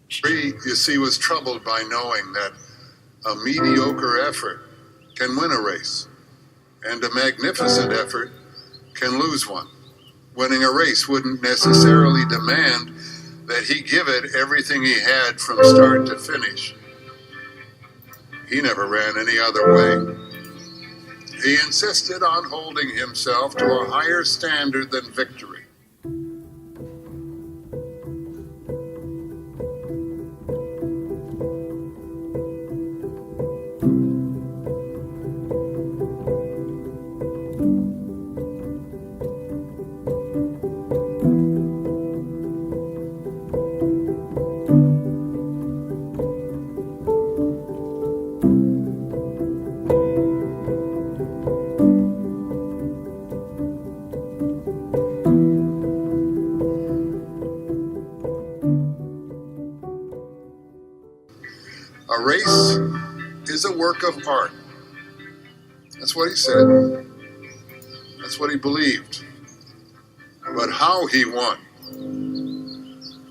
He, you see, was troubled by knowing that a mediocre effort can win a race, and a magnificent effort can lose one. Winning a race wouldn't necessarily demand that he give it everything he had from start to finish. He never ran any other way. He insisted on holding himself to a higher standard than victory. A race is a work of art. That's what he said. That's what he believed. But how he won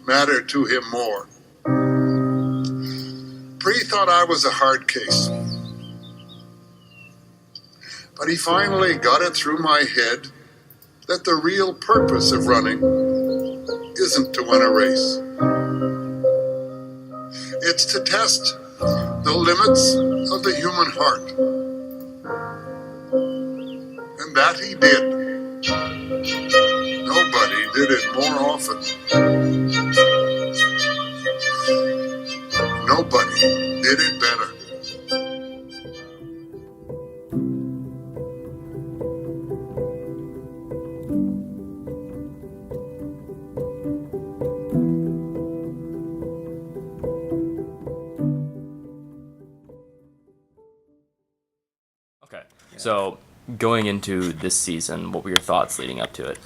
mattered to him more. Pre thought I was a hard case. But he finally got it through my head that the real purpose of running isn't to win a race. It's to test the limits of the human heart. And that he did. Nobody did it more often. Nobody did it better. Okay, so going into this season, what were your thoughts leading up to it?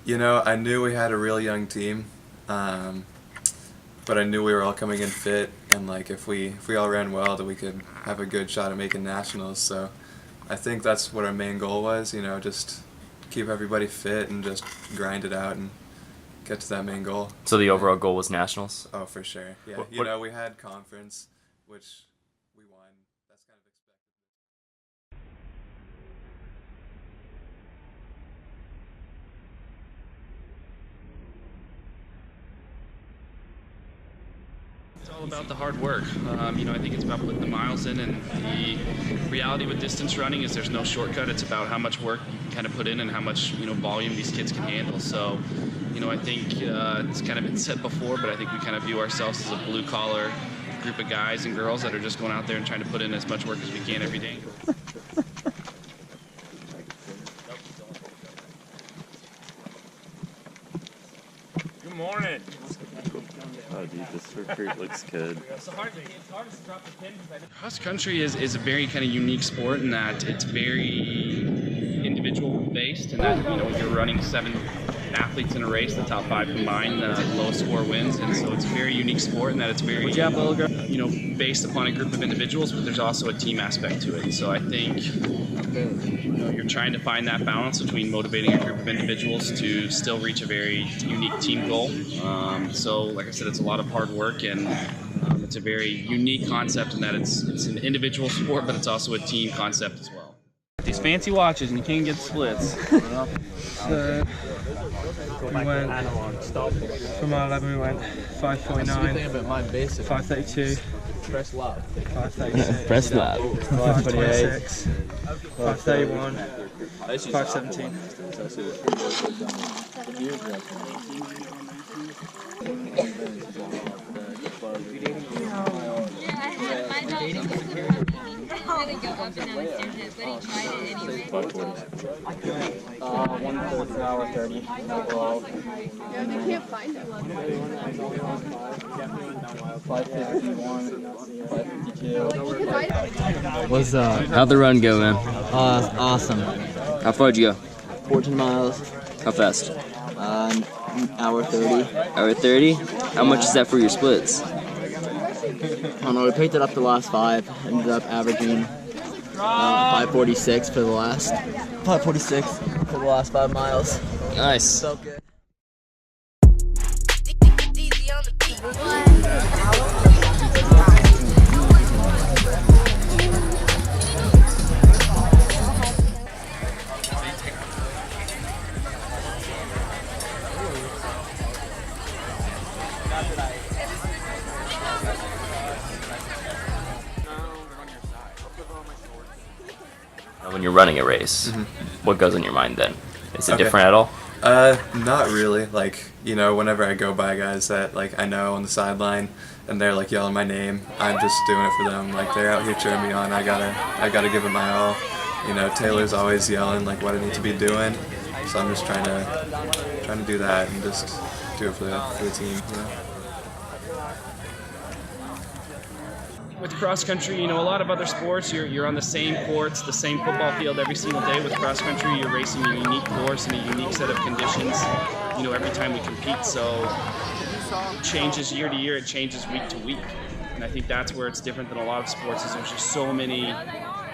You know, I knew we had a really young team, but I knew we were all coming in fit, and like if we all ran well, that we could have a good shot at making nationals. So I think that's what our main goal was. You know, just keep everybody fit and just grind it out and get to that main goal. So the overall goal was nationals? Oh, for sure. Yeah. What- You know, we had conference, which we won. That's kind of expected. It's all about the hard work. I think it's about putting the miles in, and the reality with distance running is there's no shortcut. It's about how much work you can kind of put in and how much volume these kids can handle. So, I think it's kind of been said before, but I think we kind of view ourselves as a blue-collar group of guys and girls that are just going out there and trying to put in as much work as we can every day. Good morning. Oh, dude, this recruit looks good. Cross country is a very kind of unique sport in that it's very individual based, and that when you're running 7 athletes in a race, the top 5 combined, the lowest score wins, and so it's a very unique sport in that it's very based upon a group of individuals, but there's also a team aspect to it. And so I think you're trying to find that balance between motivating a group of individuals to still reach a very unique team goal. So like I said, it's a lot of hard work, and it's a very unique concept in that it's an individual sport, but it's also a team concept as well. These fancy watches and you can't get splits. So we went from mile 11, we went 5:49, 5:32, Press lap. 5:36, Press lap. 5:26, 5:31, 5:17. An hour 30. Yeah, they can't find it. 5:51, 5:52. What's up? How'd the run go, man? Awesome. How far did you go? 14 miles, How fast? hour 30. Hour 30? How much is that for your splits? I don't know, we picked it up the last 5, ended up averaging 5:46 for the last 5 miles. Nice. Felt good. When you're running a race, what goes in your mind then? Is it different at all? Not really. Like, you know, whenever I go by guys that like I know on the sideline and they're like yelling my name, I'm just doing it for them. Like they're out here cheering me on. I gotta give it my all. You know, Taylor's always yelling like what I need to be doing, so I'm just trying to do that and just do it for the team. You know. With cross country, you know, a lot of other sports, you're on the same courts, the same football field every single day. With cross country, you're racing a unique course and a unique set of conditions, you know, every time we compete. So it changes year to year, it changes week to week. And I think that's where it's different than a lot of sports, is there's just so many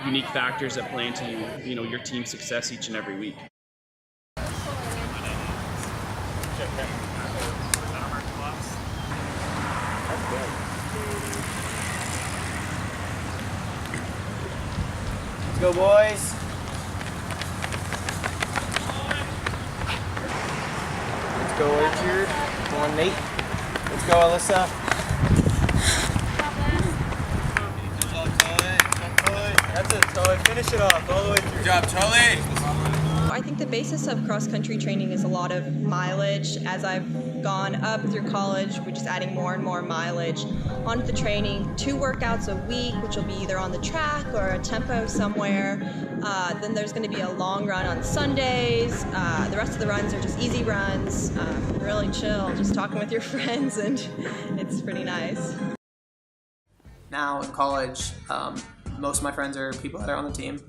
unique factors that play into, you know, your team's success each and every week. Go, boys. Let's go, Richard. Come on, Nate. Let's go, Alyssa. That's it, Tully. Finish it off all the way through. Good job, Tully. I think the basis of cross-country training is a lot of mileage. As I've gone up through college, we're just adding more and more mileage onto the training. 2 workouts a week, which will be either on the track or a tempo somewhere. Then there's going to be a long run on Sundays. The rest of the runs are just easy runs, really chill, just talking with your friends, and it's pretty nice. Now in college, most of my friends are people that are on the team.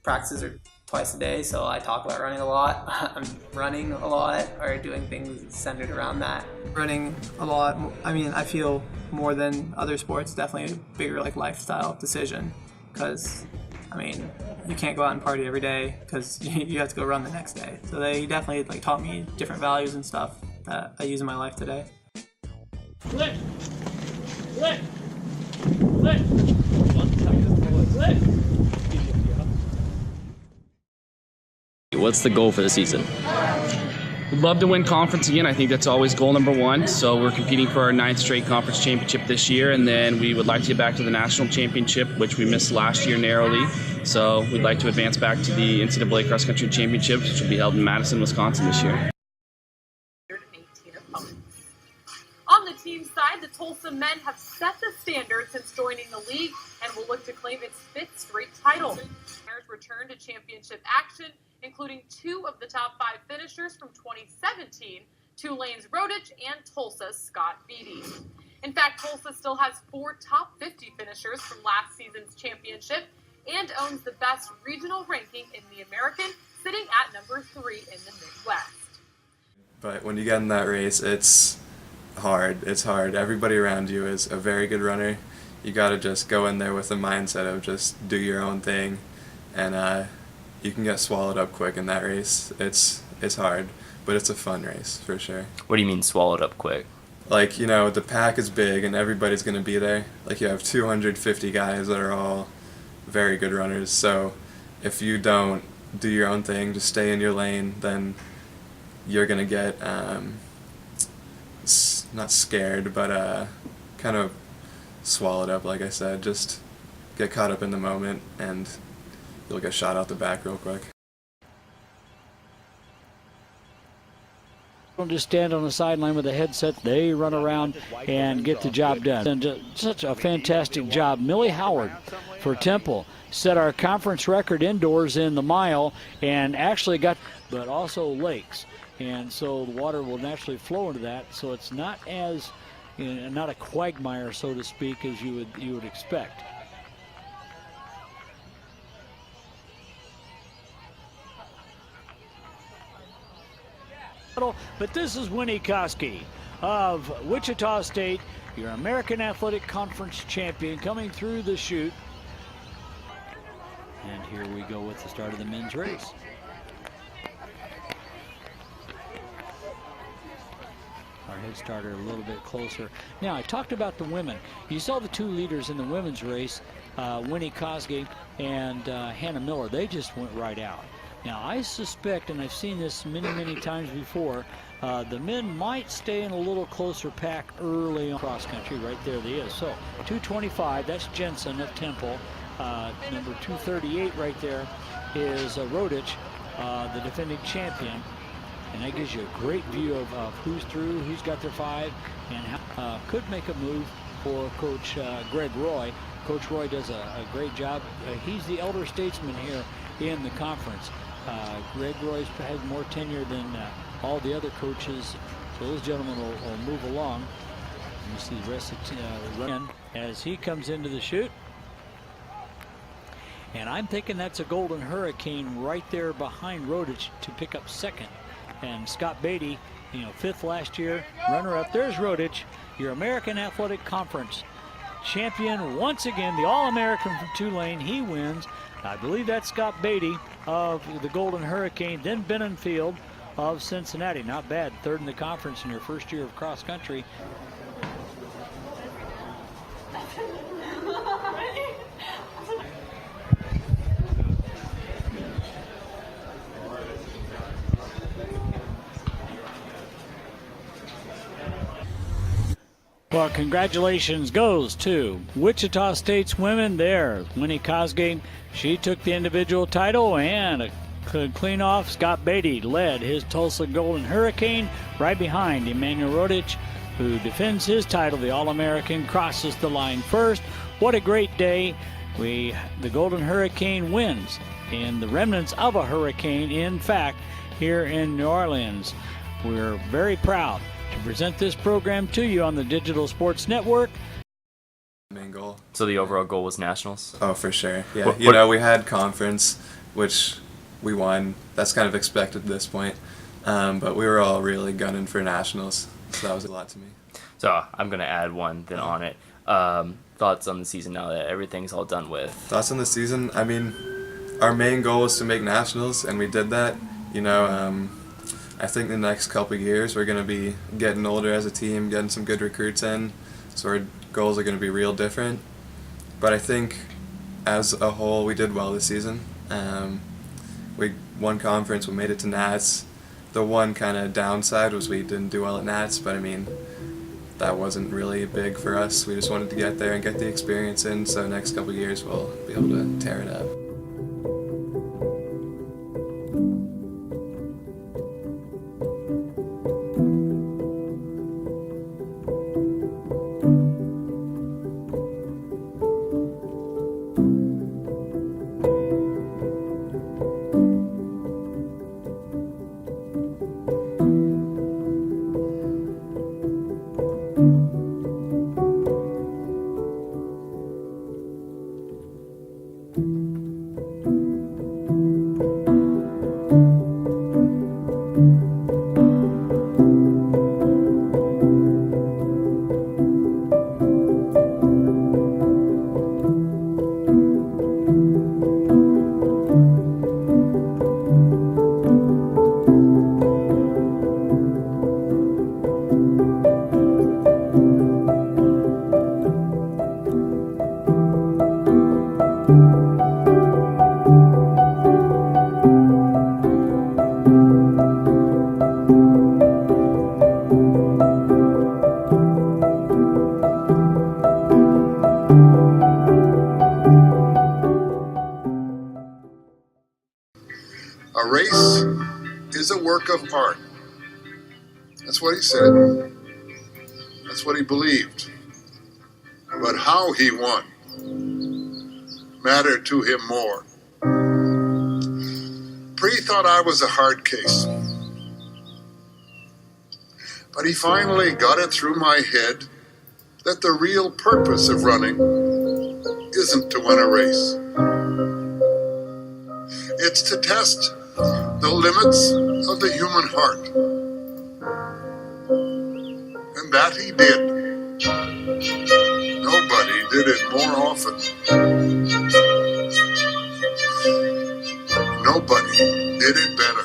Practices are twice a day, so I talk about running a lot. I'm running a lot or doing things centered around that. Running a lot, I mean, I feel more than other sports, definitely a bigger like lifestyle decision, because I mean, you can't go out and party every day because you have to go run the next day. So they definitely like taught me different values and stuff that I use in my life today. Flip! Flip! Flip! Flip! What's the goal for the season? We'd love to win conference again. I think that's always goal number 1. So we're competing for our 9th straight conference championship this year, and then we would like to get back to the national championship, which we missed last year narrowly. So we'd like to advance back to the NCAA cross country championships, which will be held in Madison, Wisconsin this year. On the team side, the Tulsa men have set the standard since joining the league and will look to claim its 5th straight title. Players return to championship action, including 2 of the top 5 finishers from 2017, Tulane's Rodich and Tulsa's Scott Beatty. In fact, Tulsa still has 4 top 50 finishers from last season's championship and owns the best regional ranking in the American, sitting at number 3 in the Midwest. But when you get in that race, it's hard. It's hard. Everybody around you is a very good runner. You got to just go in there with the mindset of just do your own thing, and you can get swallowed up quick in that race. It's hard, but it's a fun race for sure. What do you mean swallowed up quick? Like, you know, the pack is big and everybody's going to be there. Like, you have 250 guys that are all very good runners. So if you don't do your own thing, just stay in your lane, then you're going to get not scared, but kind of swallowed up, like I said. Just get caught up in the moment and you'll get shot out the back real quick. Don't just stand on the sideline with a headset. They run around and get the job done. And such a fantastic job. Millie Howard for Temple set our conference record indoors in the mile and actually got, but also lakes. And so the water will naturally flow into that. So it's not as, not a quagmire, so to speak, as you would expect. But this is Winnie Koski of Wichita State, your American Athletic Conference champion, coming through the chute. And here we go with the start of the men's race. Our head starter a little bit closer. Now, I talked about the women. You saw the 2 leaders in the women's race, Winnie Koski and Hannah Miller. They just went right out. Now, I suspect, and I've seen this many, many times before, the men might stay in a little closer pack early on cross country. Right there they is. So 2:25, that's Jensen of Temple. number 238 right there is Rodich, the defending champion. And that gives you a great view of who's through, who's got their 5, and how could make a move for Coach Greg Roy. Coach Roy does a great job. He's the elder statesman here in the conference. Greg Roy's has more tenure than all the other coaches, so those gentlemen will move along. You see the rest of run as he comes into the chute. And I'm thinking that's a Golden Hurricane right there behind Rodich to pick up second. And Scott Beatty, 5th last year, runner-up. There's Rodich, your American Athletic Conference champion once again, the All-American from Tulane. He wins. I believe that's Scott Beatty of the Golden Hurricane. Then Benenfield of Cincinnati. Not bad. 3rd in the conference in your first year of cross country. Well, congratulations goes to Wichita State's women there. Winnie Cosgate, she took the individual title, and a clean off. Scott Beatty led his Tulsa Golden Hurricane right behind Emmanuel Rodich, who defends his title. The All-American crosses the line first. What a great day. The Golden Hurricane wins in the remnants of a hurricane, in fact, here in New Orleans. We're very proud to present this program to you on the Digital Sports Network. Main goal. So the overall goal was nationals? Oh, for sure. Yeah, we had conference, which we won. That's kind of expected at this point. But we were all really gunning for nationals, so that was a lot to me. So I'm going to add one then on it. Thoughts on the season now that everything's all done with? Thoughts on the season? I mean, our main goal was to make nationals, and we did that. I think the next couple of years we're going to be getting older as a team, getting some good recruits in, so our goals are going to be real different. But I think as a whole we did well this season. We won conference, we made it to Nats. The one kind of downside was we didn't do well at Nats, but I mean, that wasn't really big for us. We just wanted to get there and get the experience in, so next couple of years we'll be able to tear it up. A race is a work of art. That's what he said. That's what he believed. But how he won mattered to him more. Pre thought I was a hard case. But he finally got it through my head that the real purpose of running isn't to win a race. It's to test the limits of the human heart. And that he did. Nobody did it more often. Nobody did it better.